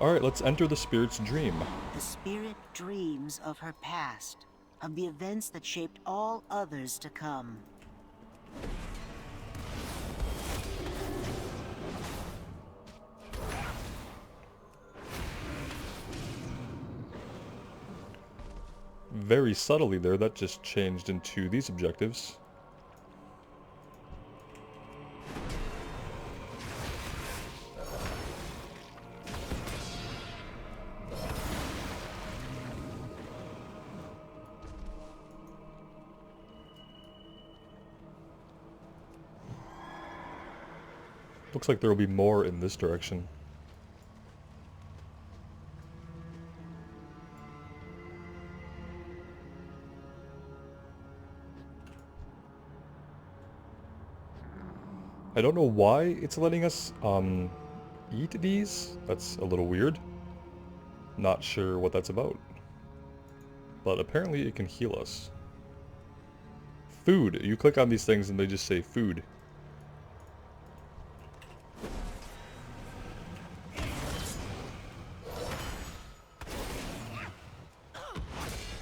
Alright, let's enter the spirit's dream. The spirit dreams of her past, of the events that shaped all others to come. Very subtly there, that just changed into these objectives. Looks like there will be more in this direction. I don't know why it's letting us, eat these. That's a little weird. Not sure what that's about. But apparently it can heal us. Food. You click on these things and they just say food.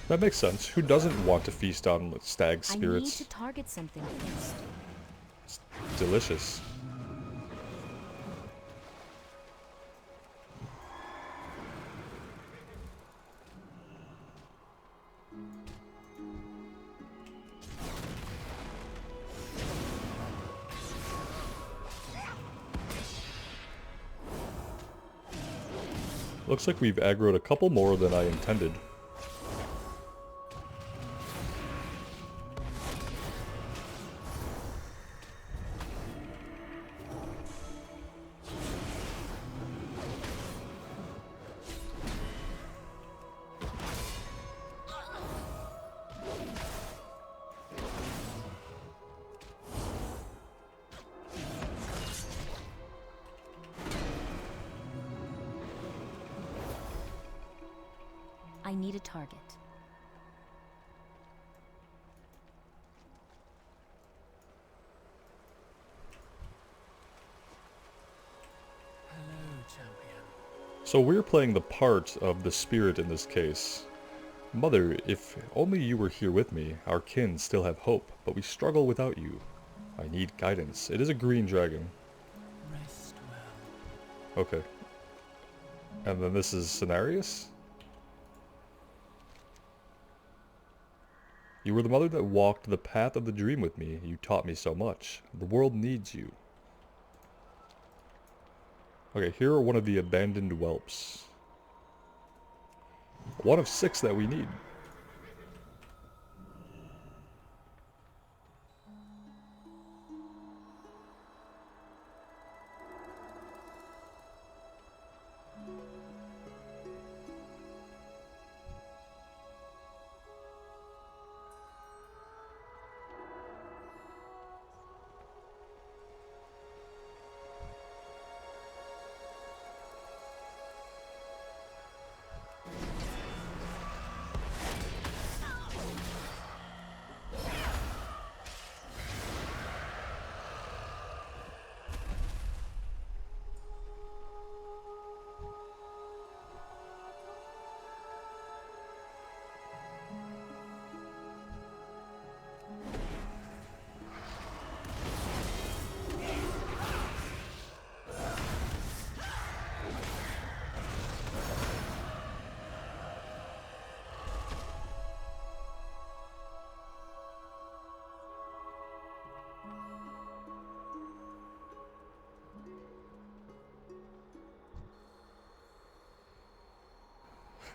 That makes sense. Who doesn't want to feast on stag spirits? I need to target something first. It's delicious. Looks like we've aggroed a couple more than I intended. I need a target. Hello, champion. So we're playing the part of the spirit in this case. Mother, if only you were here with me, our kin still have hope, but we struggle without you. I need guidance. It is a green dragon. Rest well. Okay. And then this is Cenarius? You were the mother that walked the path of the dream with me. You taught me so much. The world needs you. Okay, here are one of the abandoned whelps. One of 6 that we need.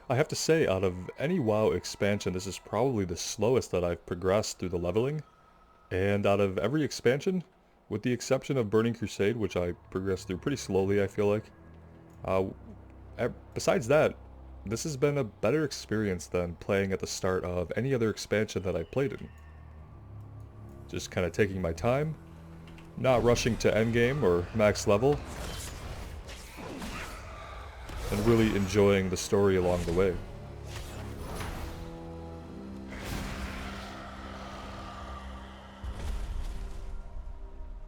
I have to say, out of any WoW expansion, this is probably the slowest that I've progressed through the leveling. And out of every expansion, with the exception of Burning Crusade, which I progressed through pretty slowly, I feel like. Besides that, this has been a better experience than playing at the start of any other expansion that I played in. Just kind of taking my time, not rushing to endgame or max level, and really enjoying the story along the way.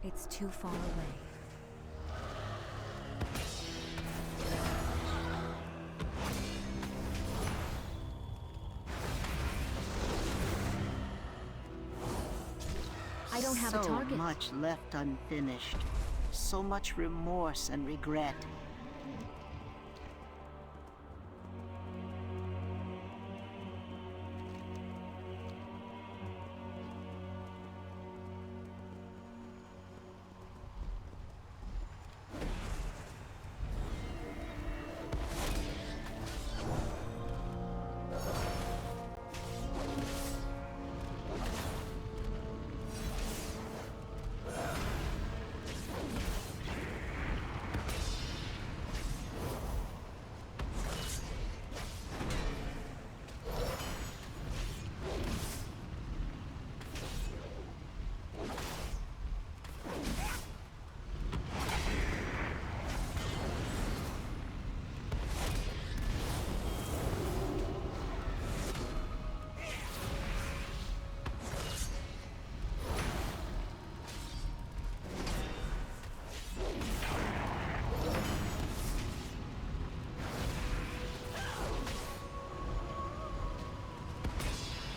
It's too far away. I don't have a target. So much left unfinished. So much remorse and regret.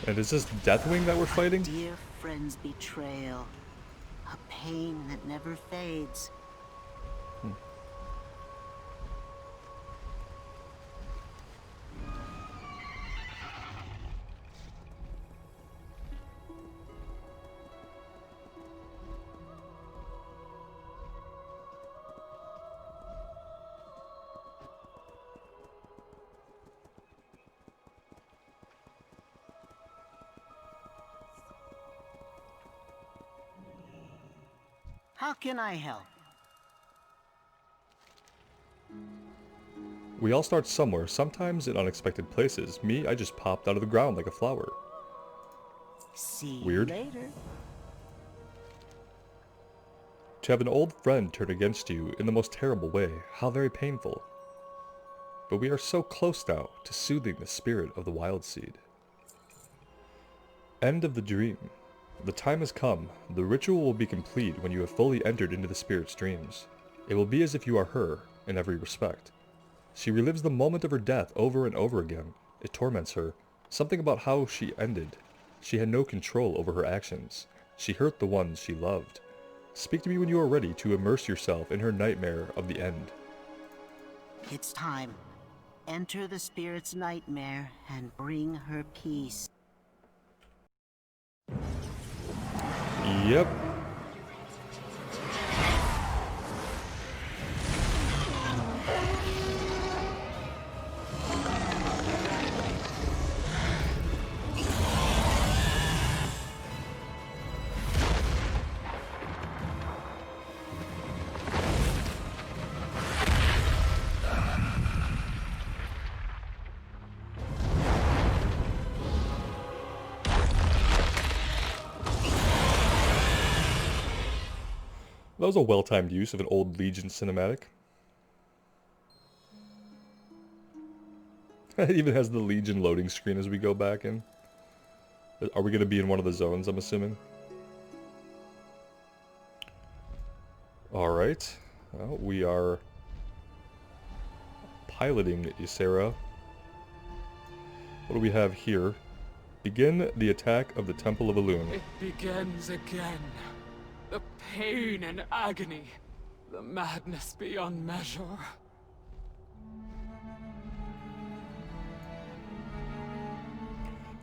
And is this Deathwing that we're fighting? Dear friend's betrayal. A pain that never fades. How can I help? We all start somewhere, sometimes in unexpected places. Me, I just popped out of the ground like a flower. See Weird. you later. To have an old friend turn against you in the most terrible way, how very painful. But we are so close now to soothing the spirit of the wild seed. End of the dream. The time has come. The ritual will be complete when you have fully entered into the spirit's dreams. It will be as if you are her, in every respect. She relives the moment of her death over and over again. It torments her. Something about how she ended. She had no control over her actions. She hurt the ones she loved. Speak to me when you are ready to immerse yourself in her nightmare of the end. It's time. Enter the spirit's nightmare and bring her peace. Yep. That was a well-timed use of an old Legion cinematic. It even has the Legion loading screen as we go back in. Are we going to be in one of the zones, I'm assuming? Alright. Well, we are piloting Ysera. What do we have here? Begin the attack of the Temple of Elune. It begins again. The pain and agony. The madness beyond measure.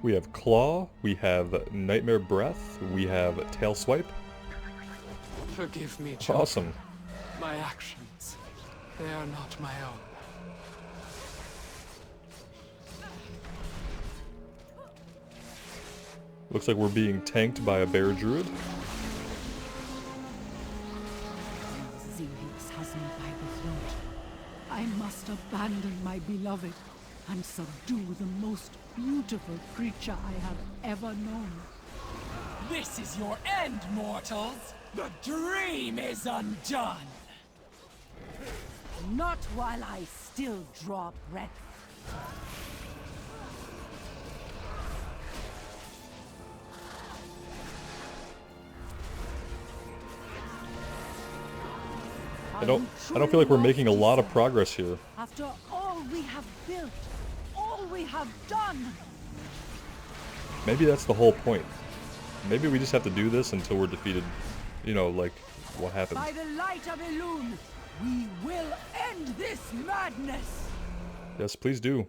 We have Claw, we have Nightmare Breath, we have Tail Swipe. Forgive me, children. Awesome. My actions, they are not my own. Looks like we're being tanked by a bear druid. Zeus has me by the throat. I must abandon my beloved and subdue the most beautiful creature I have ever known. This is your end, mortals! The dream is undone! Not while I still draw breath. I don't feel like we're making a lot of progress here. After all we have built, all we have done. Maybe that's the whole point. Maybe we just have to do this until we're defeated. You know, like, what happened? By the light of Elune, we will end this madness! Yes, please do.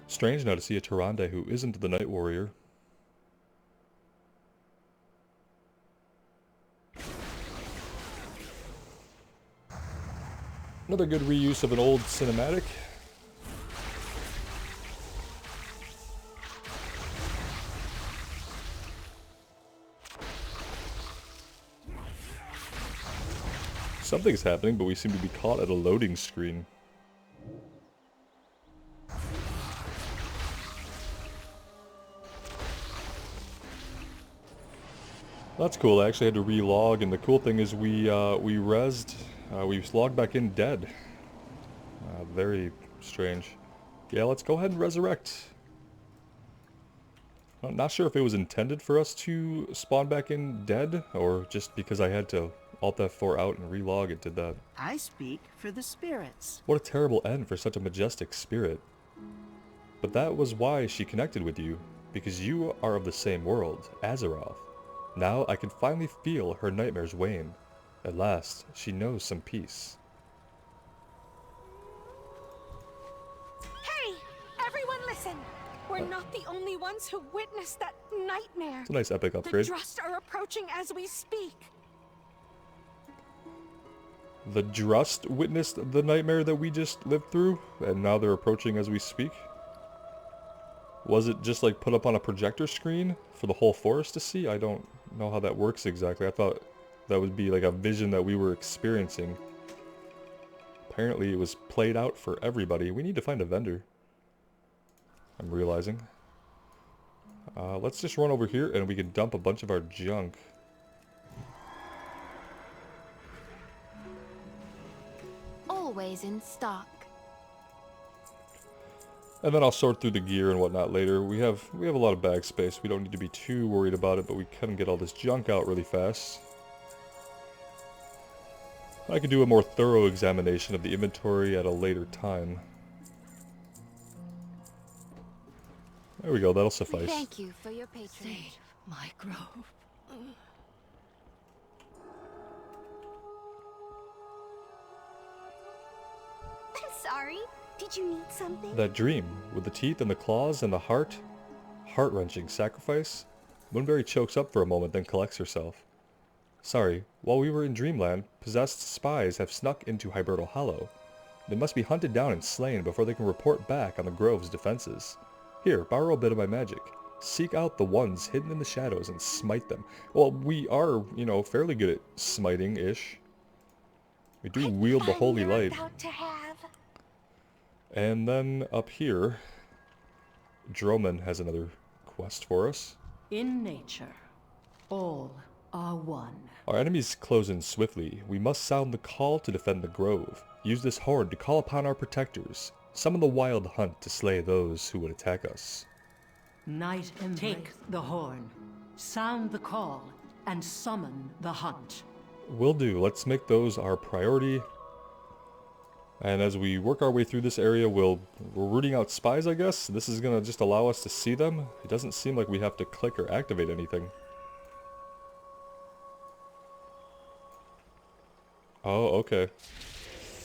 Strange now to see a Tyrande who isn't the Night Warrior. Another good reuse of an old cinematic. Something's happening, but we seem to be caught at a loading screen. That's cool. I actually had to re-log, and the cool thing is we rezzed, we logged back in dead. Very strange. Yeah, let's go ahead and resurrect. I'm not sure if it was intended for us to spawn back in dead, or just because I had to Alt F4 out and re-log it did that. I speak for the spirits. What a terrible end for such a majestic spirit. But that was why she connected with you, because you are of the same world, Azeroth. Now I can finally feel her nightmares wane. At last, she knows some peace. Hey! Everyone listen! We're not the only ones who witnessed that nightmare. It's a nice epic The upgrade. Drust are approaching as we speak. The Drust witnessed the nightmare that we just lived through, and now they're approaching as we speak. Was it just like put up on a projector screen for the whole forest to see? I don't know how that works exactly. I thought that would be like a vision that we were experiencing. Apparently it was played out for everybody. We need to find a vendor, I'm realizing. Let's just run over here and we can dump a bunch of our junk. Always in stock. And then I'll sort through the gear and whatnot later. We have a lot of bag space. We don't need to be too worried about it, but we can get all this junk out really fast. I could do a more thorough examination of the inventory at a later time. There we go, that'll suffice. Thank you for your patronage. My grove. I'm sorry. Did you need something? That dream, with the teeth and the claws and the heart. Heart-wrenching sacrifice. Moonberry chokes up for a moment, then collects herself. Sorry, while we were in Dreamland, possessed spies have snuck into Hybertal Hollow. They must be hunted down and slain before they can report back on the Grove's defenses. Here, borrow a bit of my magic. Seek out the ones hidden in the shadows and smite them. Well, we are, you know, fairly good at smiting-ish. We do wield the holy light. About to have. And then up here, Droman has another quest for us. In nature, all are one. Our enemies close in swiftly. We must sound the call to defend the grove. Use this horde to call upon our protectors. Summon the wild hunt to slay those who would attack us. Night take the horn, sound the call, and summon the hunt. Will do. Let's make those our priority. And as we work our way through this area, we're rooting out spies, I guess. This is going to just allow us to see them. It doesn't seem like we have to click or activate anything. Oh, okay.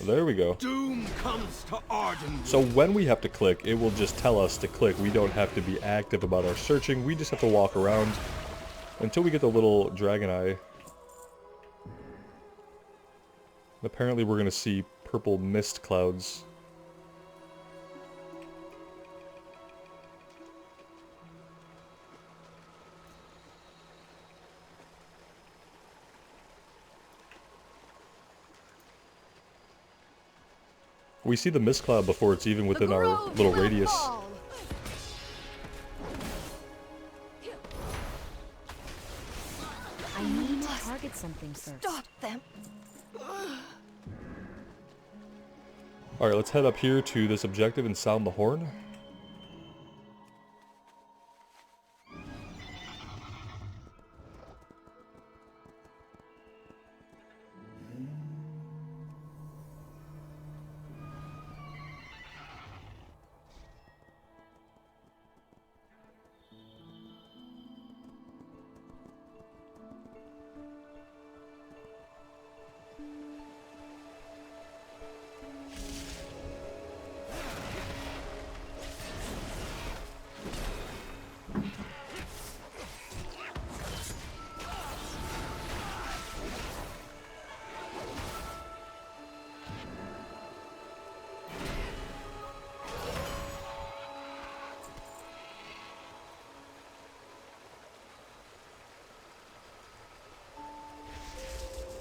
There we go. Doom comes to Ardenweald. So when we have to click, it will just tell us to click. We don't have to be active about our searching. We just have to walk around until we get the little dragon eye. Apparently we're going to see purple mist clouds. We see the mist cloud before it's even within our little radius. I need to target something first. Stop them. Alright, let's head up here to this objective and sound the horn.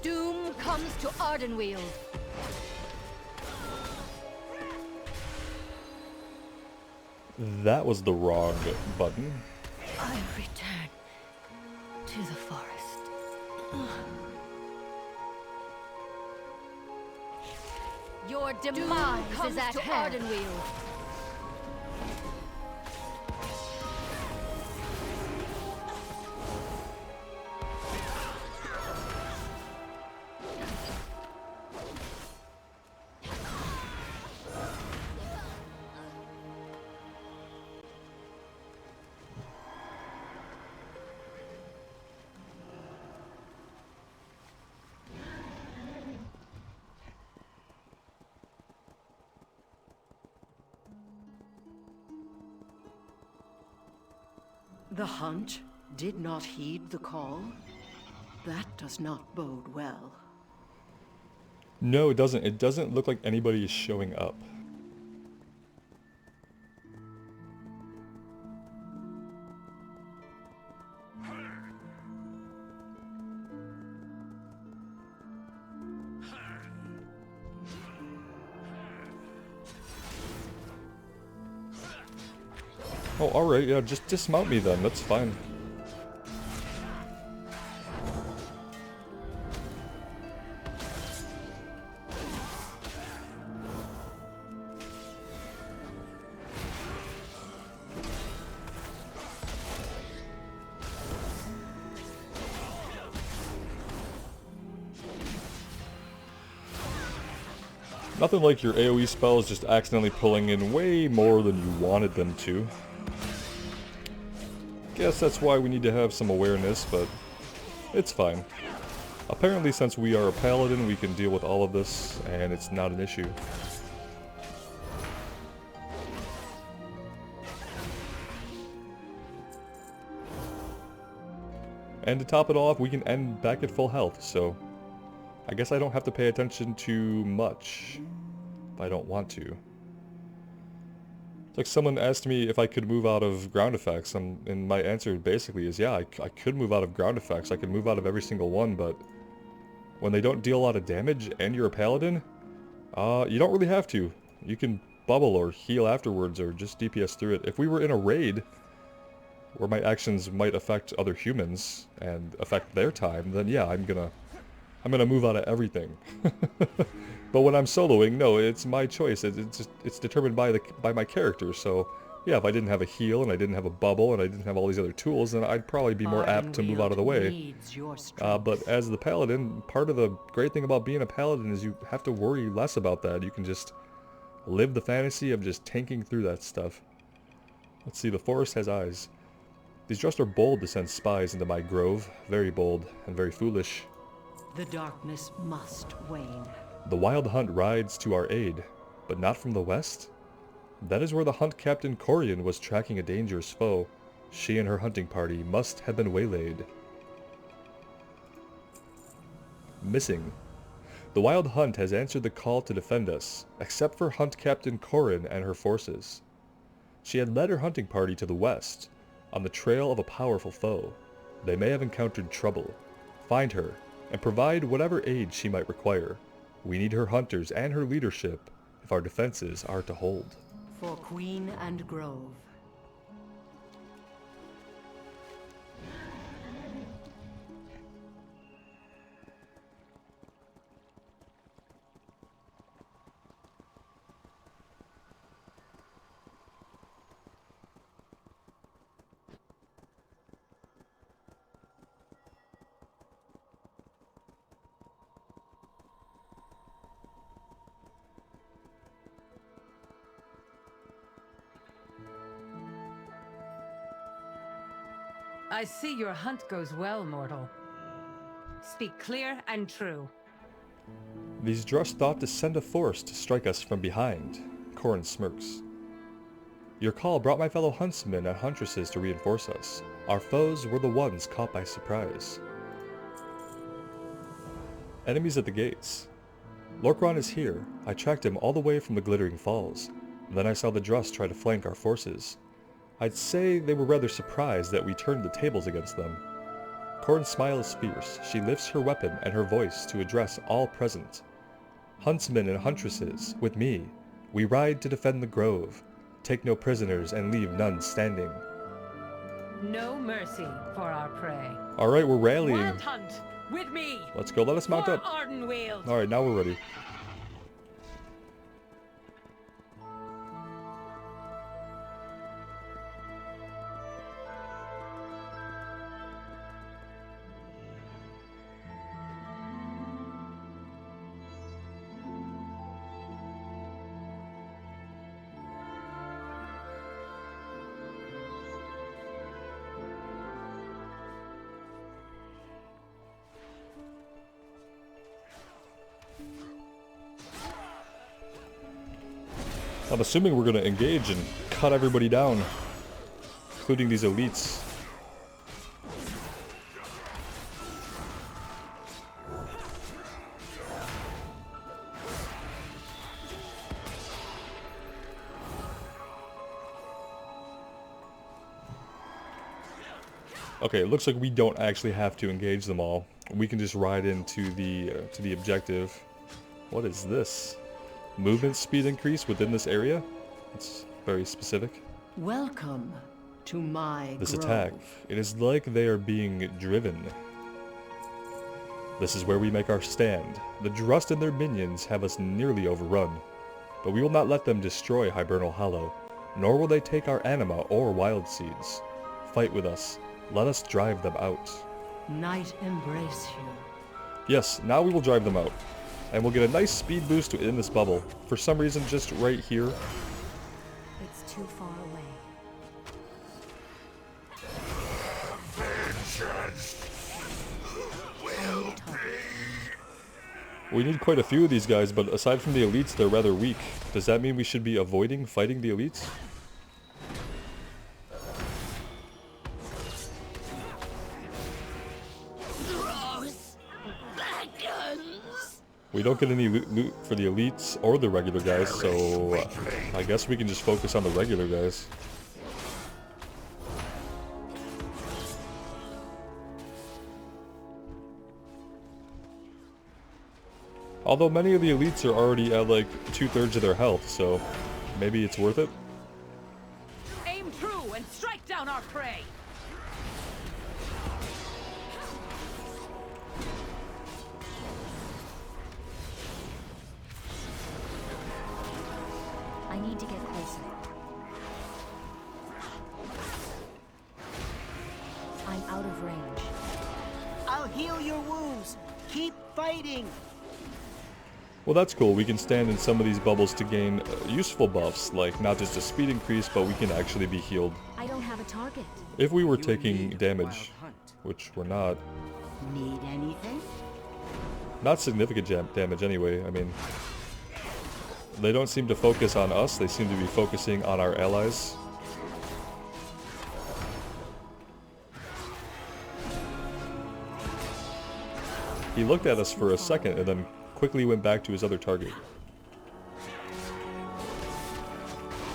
Doom comes to Ardenweald. That was the wrong button. I return to the forest. Your demise is at hand. Ardenweald. The hunt did not heed the call. That does not bode well. No, it doesn't. It doesn't look like anybody is showing up. Oh, alright, yeah, just dismount me then, that's fine. Nothing like your AoE spells just accidentally pulling in way more than you wanted them to. Guess that's why we need to have some awareness, but it's fine. Apparently, since we are a paladin, we can deal with all of this, and it's not an issue. And to top it off, we can end back at full health, so I guess I don't have to pay attention to much if I don't want to. It's like someone asked me if I could move out of ground effects, and my answer basically is yeah, I could move out of ground effects. I could move out of every single one, but when they don't deal a lot of damage and you're a paladin, you don't really have to. You can bubble or heal afterwards or just DPS through it. If we were in a raid where my actions might affect other humans and affect their time, then yeah, I'm gonna move out of everything. But when I'm soloing, no, it's my choice. It's determined by my character. So yeah, if I didn't have a heal and I didn't have a bubble and I didn't have all these other tools, then I'd probably be more apt to move out of the way. But as the paladin, part of the great thing about being a paladin is you have to worry less about that. You can just live the fantasy of just tanking through that stuff. Let's see, the forest has eyes. These just are bold to send spies into my grove. Very bold and very foolish. The darkness must wane. The Wild Hunt rides to our aid, but not from the west? That is where the Hunt Captain Corian was tracking a dangerous foe. She and her hunting party must have been waylaid. Missing. The Wild Hunt has answered the call to defend us, except for Hunt Captain Corin and her forces. She had led her hunting party to the west, on the trail of a powerful foe. They may have encountered trouble. Find her, and provide whatever aid she might require. We need her hunters and her leadership if our defenses are to hold. For Queen and Grove. I see your hunt goes well, mortal. Speak clear and true. These Drush thought to send a force to strike us from behind. Corin smirks. Your call brought my fellow huntsmen and huntresses to reinforce us. Our foes were the ones caught by surprise. Enemies at the gates. Lorkron is here. I tracked him all the way from the Glittering Falls. Then I saw the Drush try to flank our forces. I'd say they were rather surprised that we turned the tables against them. Corin's smile is fierce. She lifts her weapon and her voice to address all present. Huntsmen and huntresses, with me, we ride to defend the grove. Take no prisoners and leave none standing. No mercy for our prey. Alright, we're rallying. Wild Hunt, with me. Let's go, let us mount for up. Ardenweald. Alright, now we're ready. I'm assuming we're going to engage and cut everybody down, including these elites. Okay, it looks like we don't actually have to engage them all. We can just ride into the objective. What is this? Movement speed increase within this area? It's very specific. Welcome to my This grove. attack, it is like they are being driven. This is where we make our stand. The Drust and their minions have us nearly overrun, but we will not let them destroy Hibernal Hollow, nor will they take our anima or wild seeds. Fight with us. Let us drive them out. Night embrace you. Yes, now we will drive them out. And we'll get a nice speed boost in this bubble. For some reason, just right here. It's too far away. We need quite a few of these guys, but aside from the elites, they're rather weak. Does that mean we should be avoiding fighting the elites? We don't get any loot for the elites or the regular guys, so I guess we can just focus on the regular guys. Although many of the elites are already at like 2/3 of their health, so maybe it's worth it. Aim true and strike down our prey. I need to get closer. I'm out of range. I'll heal your wounds. Keep fighting. Well, that's cool. We can stand in some of these bubbles to gain useful buffs, like not just a speed increase, but we can actually be healed. I don't have a target. If we were taking damage, which we're not. Need anything? Not significant damage anyway. I mean, they don't seem to focus on us, they seem to be focusing on our allies. He looked at us for a second and then quickly went back to his other target.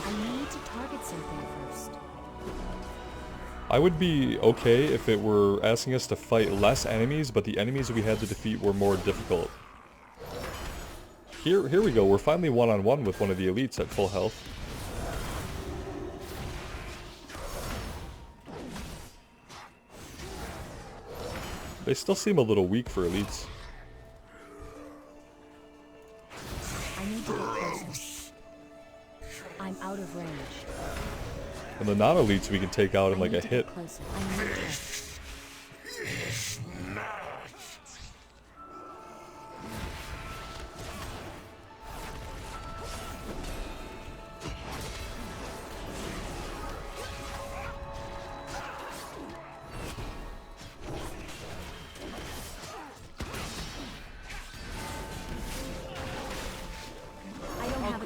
I need to target something first. I would be okay if it were asking us to fight less enemies, but the enemies we had to defeat were more difficult. Here we go, we're finally one-on-one with one of the elites at full health. They still seem a little weak for elites. I need to get closer. I'm out of range. And the non-elites we can take out in like a hit. Closer. I need to.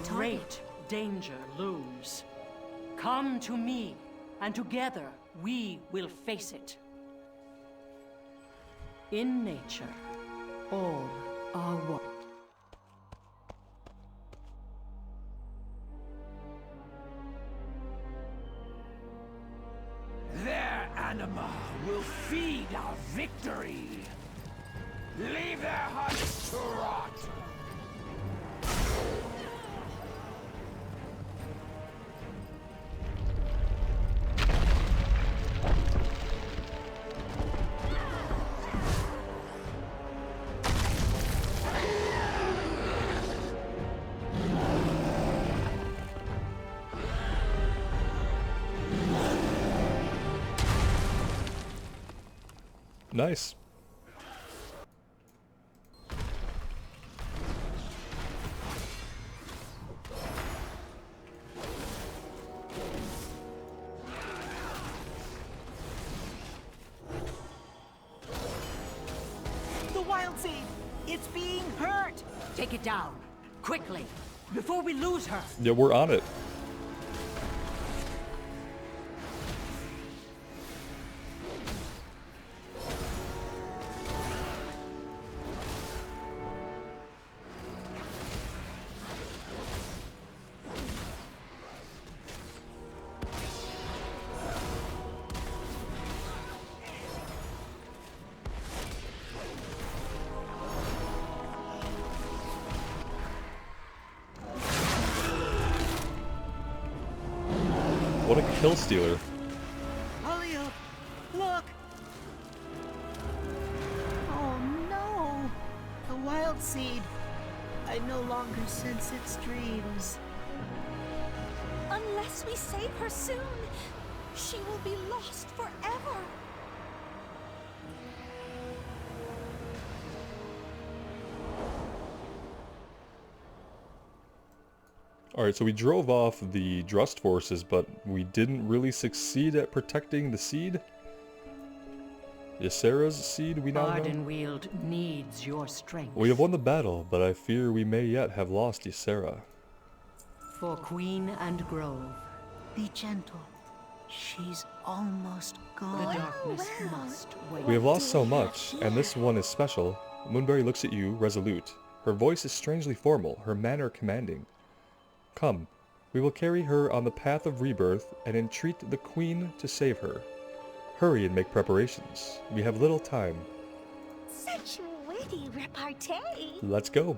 Great danger looms. Come to me, and together we will face it. In nature, all are one. Their anima will feed our victory. Leave their hearts to rot. Nice. The wild seed! It's being hurt! Take it down, quickly, before we lose her. Yeah, we're on it. What a kill stealer. Holio, look! Oh no! The wild seed. I no longer sense its dreams. Unless we save her soon, she will be lost forever. Alright, so we drove off the Drust forces, but we didn't really succeed at protecting the seed? Ysera's seed, we now know? Ardenweald needs your strength. We have won the battle, but I fear we may yet have lost Ysera. For Queen and Grove. Be gentle. She's almost The gone. darkness must wait. We have lost so much, and this one is special. Moonberry looks at you, resolute. Her voice is strangely formal, her manner commanding. Come, we will carry her on the path of rebirth and entreat the Queen to save her. Hurry and make preparations. We have little time. Such witty repartee. Let's go.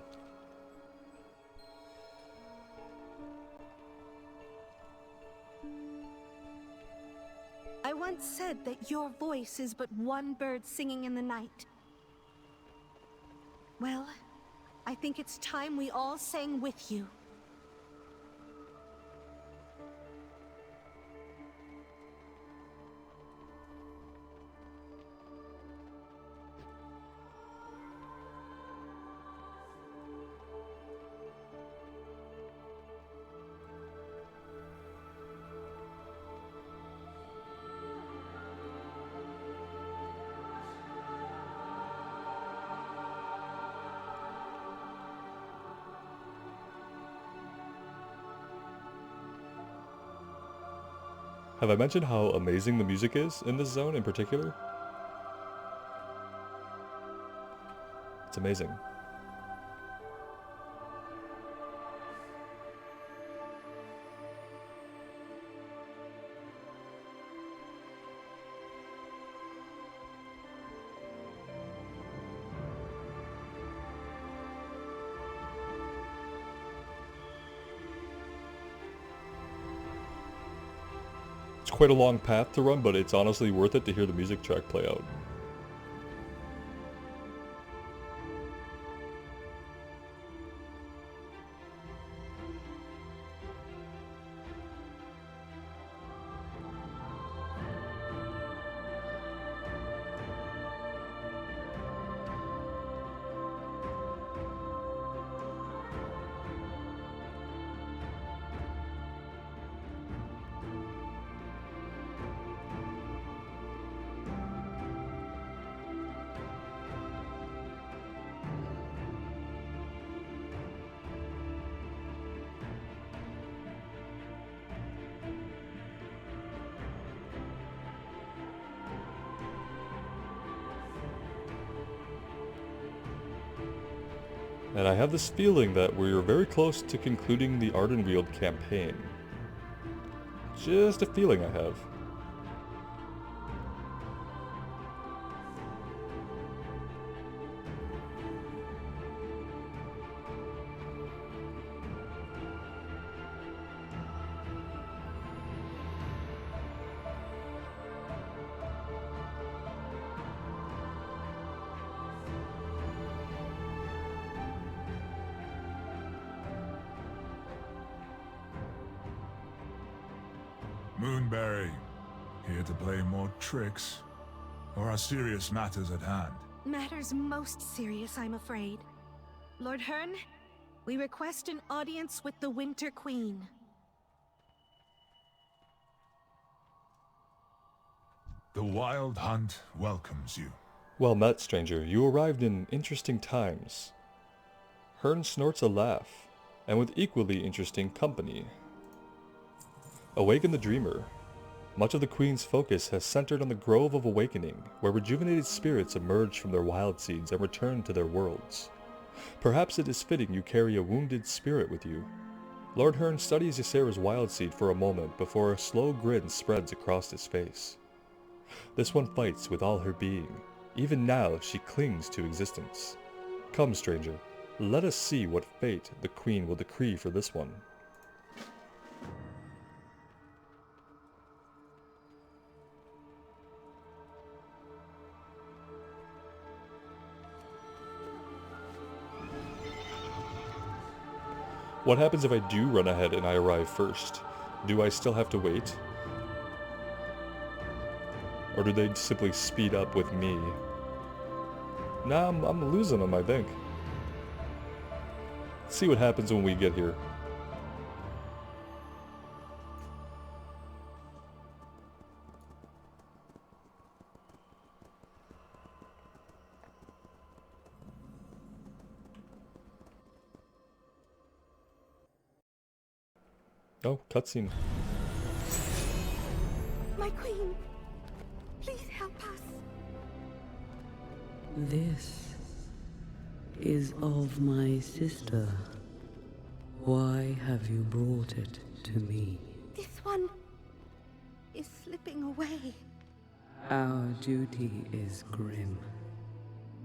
I once said that your voice is but one bird singing in the night. Well, I think it's time we all sang with you. Have I mentioned how amazing the music is in this zone in particular? It's amazing. It's quite a long path to run, but it's honestly worth it to hear the music track play out. And I have this feeling that we're very close to concluding the Ardenweald campaign. Just a feeling I have. Moonberry, here to play more tricks? Or are serious matters at hand? Matters most serious, I'm afraid. Lord Hearn, we request an audience with the Winter Queen. The Wild Hunt welcomes you. Well met, stranger. You arrived in interesting times. Hearn snorts a laugh, and with equally interesting company. Awaken the Dreamer. Much of the Queen's focus has centered on the Grove of Awakening, where rejuvenated spirits emerge from their wild seeds and return to their worlds. Perhaps it is fitting you carry a wounded spirit with you. Lord Hearn studies Ysera's wild seed for a moment before a slow grin spreads across his face. This one fights with all her being. Even now she clings to existence. Come, stranger, let us see what fate the Queen will decree for this one. What happens if I do run ahead and I arrive first? Do I still have to wait? Or do they simply speed up with me? Nah, I'm losing them, I think. Let's see what happens when we get here. Oh, cutscene. My queen, please help us. This is of my sister. Why have you brought it to me? This one is slipping away. Our duty is grim.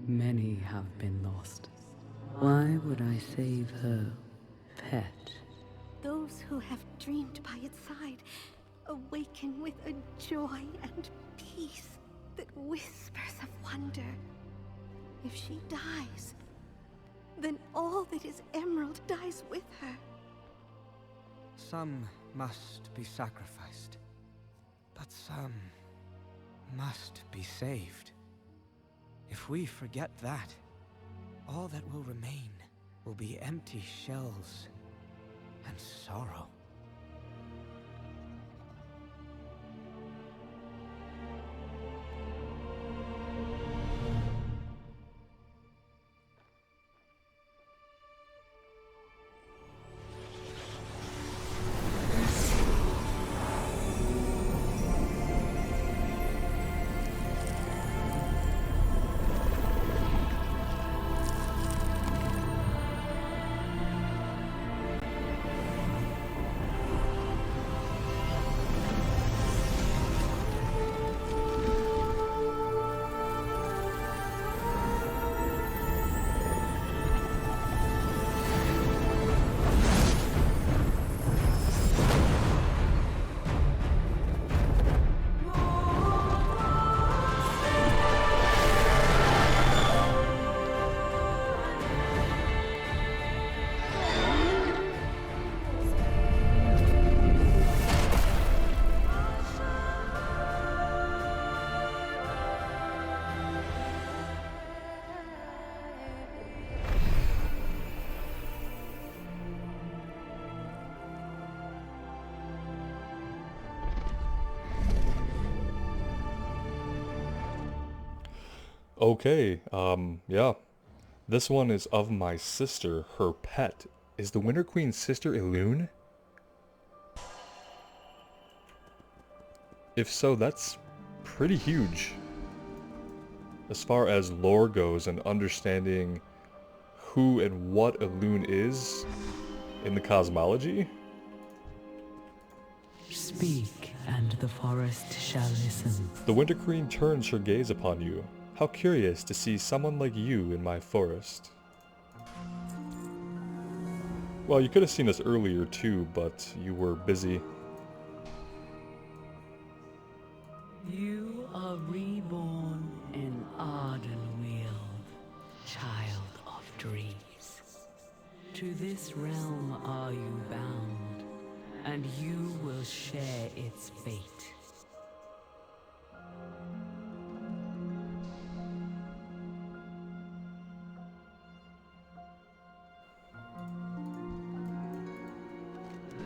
Many have been lost. Why would I save her pet? Those who have dreamed by its side awaken with a joy and peace that whispers of wonder. If she dies, then all that is Emerald dies with her. Some must be sacrificed, but some must be saved. If we forget that, all that will remain will be empty shells and sorrow. Okay, yeah. This one is of my sister, her pet. Is the Winter Queen's sister Elune? If so, that's pretty huge. As far as lore goes and understanding who and what Elune is in the cosmology. Speak, and the forest shall listen. The Winter Queen turns her gaze upon you. How curious to see someone like you in my forest. Well, you could have seen us earlier too, but you were busy. You are reborn in Ardenweald, child of dreams. To this realm are you bound, and you will share its fate.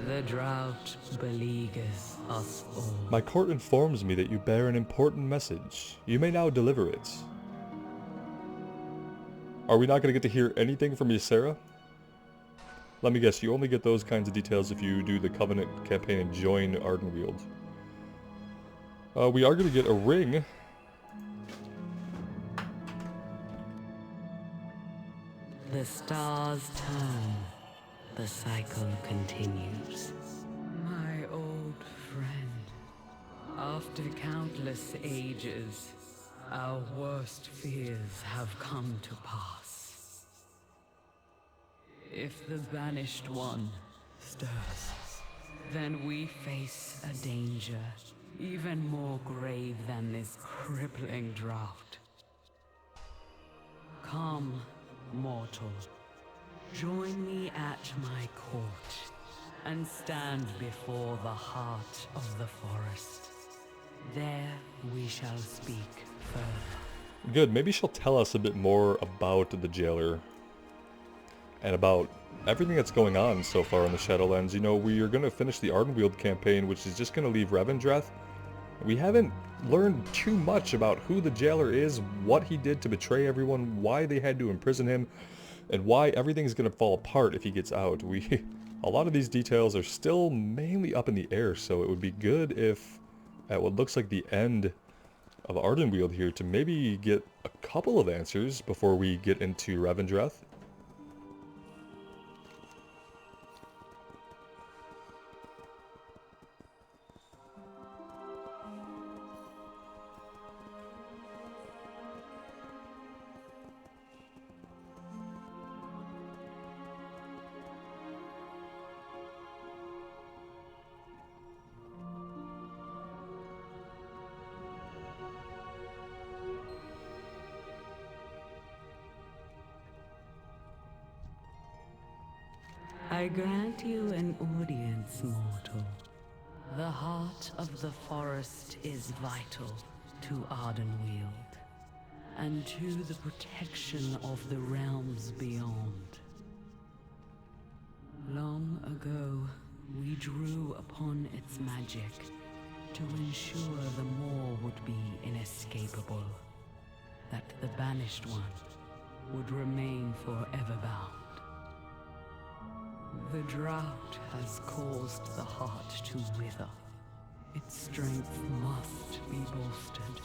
The drought beleaguers us all. My court informs me that you bear an important message. You may now deliver it. Are we not going to get to hear anything from Ysera? Let me guess, you only get those kinds of details if you do the Covenant campaign and join Ardenweald. We are going to get a ring. The stars turn. The cycle continues. My old friend, after countless ages, our worst fears have come to pass. If the Banished One stirs, then we face a danger even more grave than this crippling drought. Come, mortal. Join me at my court, and stand before the heart of the forest. There we shall speak further. Good, maybe she'll tell us a bit more about the jailer. And about everything that's going on so far in the Shadowlands. You know, we are going to finish the Ardenweald campaign, which is just going to leave Revendreth. We haven't learned too much about who the jailer is, what he did to betray everyone, why they had to imprison him, and why everything's going to fall apart if he gets out. A lot of these details are still mainly up in the air, so it would be good if, at what looks like the end of Ardenweald here, to maybe get a couple of answers before we get into Revendreth. I grant you an audience, mortal. The heart of the forest is vital to Ardenweald, and to the protection of the realms beyond. Long ago, we drew upon its magic to ensure the maw would be inescapable, that the Banished One would remain forever bound. The drought has caused the heart to wither. Its strength must be bolstered.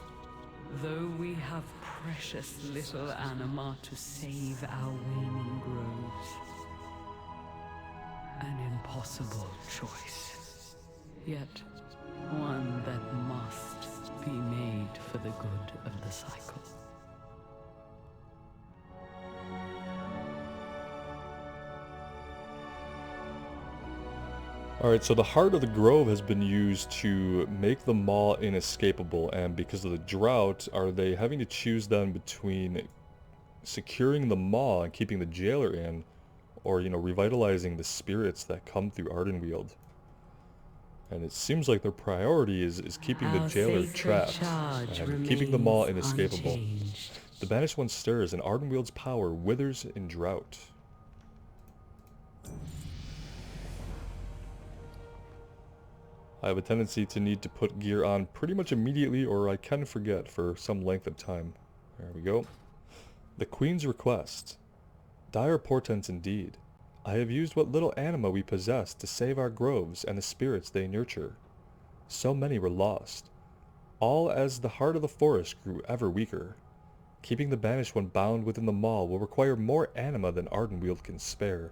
Though we have precious little anima to save our waning groves. An impossible choice. Yet, one that must be made for the good of the cycle. Alright, so the heart of the grove has been used to make the maw inescapable, and because of the drought, are they having to choose then between securing the maw and keeping the jailer in, or, you know, revitalizing the spirits that come through Ardenweald? And it seems like their priority is keeping the jailer trapped, and keeping the maw inescapable. Unchanged. The Banished One stirs, and Ardenweald's power withers in drought. I have a tendency to need to put gear on pretty much immediately, or I can forget for some length of time. There we go. The Queen's request. Dire portents indeed. I have used what little anima we possess to save our groves and the spirits they nurture. So many were lost, all as the heart of the forest grew ever weaker. Keeping the banished one bound within the maw will require more anima than Ardenweald can spare.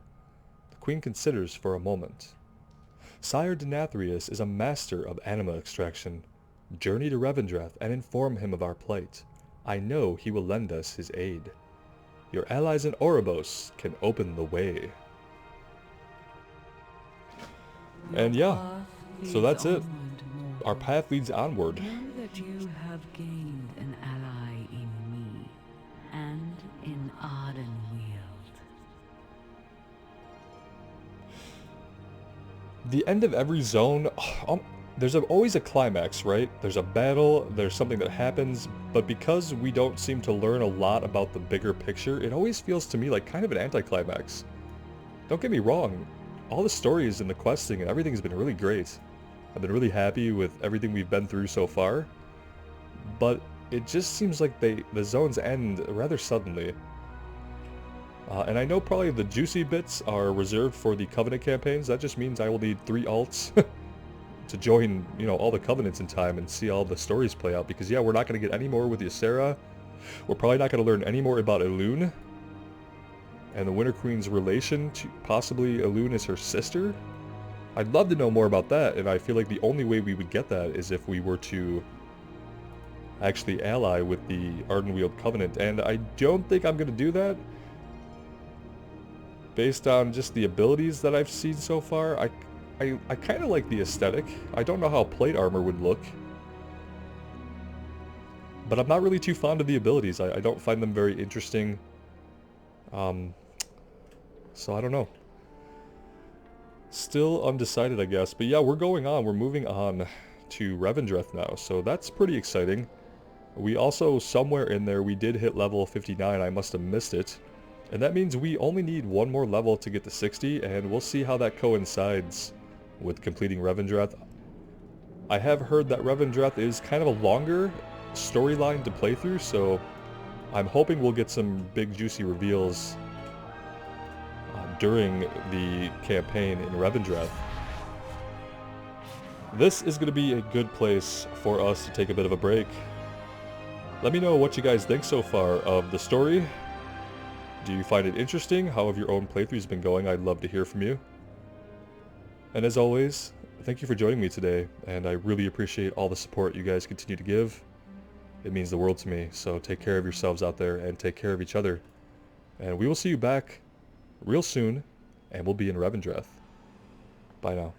The Queen considers for a moment. Sire Denathrius is a master of anima extraction. Journey to Revendreth and inform him of our plight. I know he will lend us his aid. Your allies in Oribos can open the way. And yeah, so that's it. Our path leads onward. Know that you have gained an ally in me and in Ardenweald. The end of every zone, there's always a climax, right? There's a battle, there's something that happens, but because we don't seem to learn a lot about the bigger picture, it always feels to me like kind of an anticlimax. Don't get me wrong, all the stories and the questing and everything has been really great. I've been really happy with everything we've been through so far, but it just seems like the zones end rather suddenly. And I know probably the juicy bits are reserved for the Covenant campaigns. That just means I will need 3 alts to join, you know, all the Covenants in time and see all the stories play out. Because yeah, we're not going to get any more with Ysera. We're probably not going to learn any more about Elune. And the Winter Queen's relation to possibly Elune is her sister. I'd love to know more about that, and I feel like the only way we would get that is if we were to actually ally with the Ardenweald Covenant, and I don't think I'm going to do that. Based on just the abilities that I've seen so far, I kind of like the aesthetic. I don't know how plate armor would look. But I'm not really too fond of the abilities. I don't find them very interesting. So I don't know. Still undecided, I guess. But yeah, we're going on. We're moving on to Revendreth now. So that's pretty exciting. We also, somewhere in there, we did hit level 59. I must have missed it. And that means we only need one more level to get to 60. And we'll see how that coincides with completing Revendreth. I have heard that Revendreth is kind of a longer storyline to play through. So I'm hoping we'll get some big juicy reveals during the campaign in Revendreth. This is going to be a good place for us to take a bit of a break. Let me know what you guys think so far of the story. Do you find it interesting? How have your own playthroughs been going? I'd love to hear from you. And as always, thank you for joining me today, and I really appreciate all the support you guys continue to give. It means the world to me, so take care of yourselves out there and take care of each other. And we will see you back real soon, and we'll be in Revendreth. Bye now.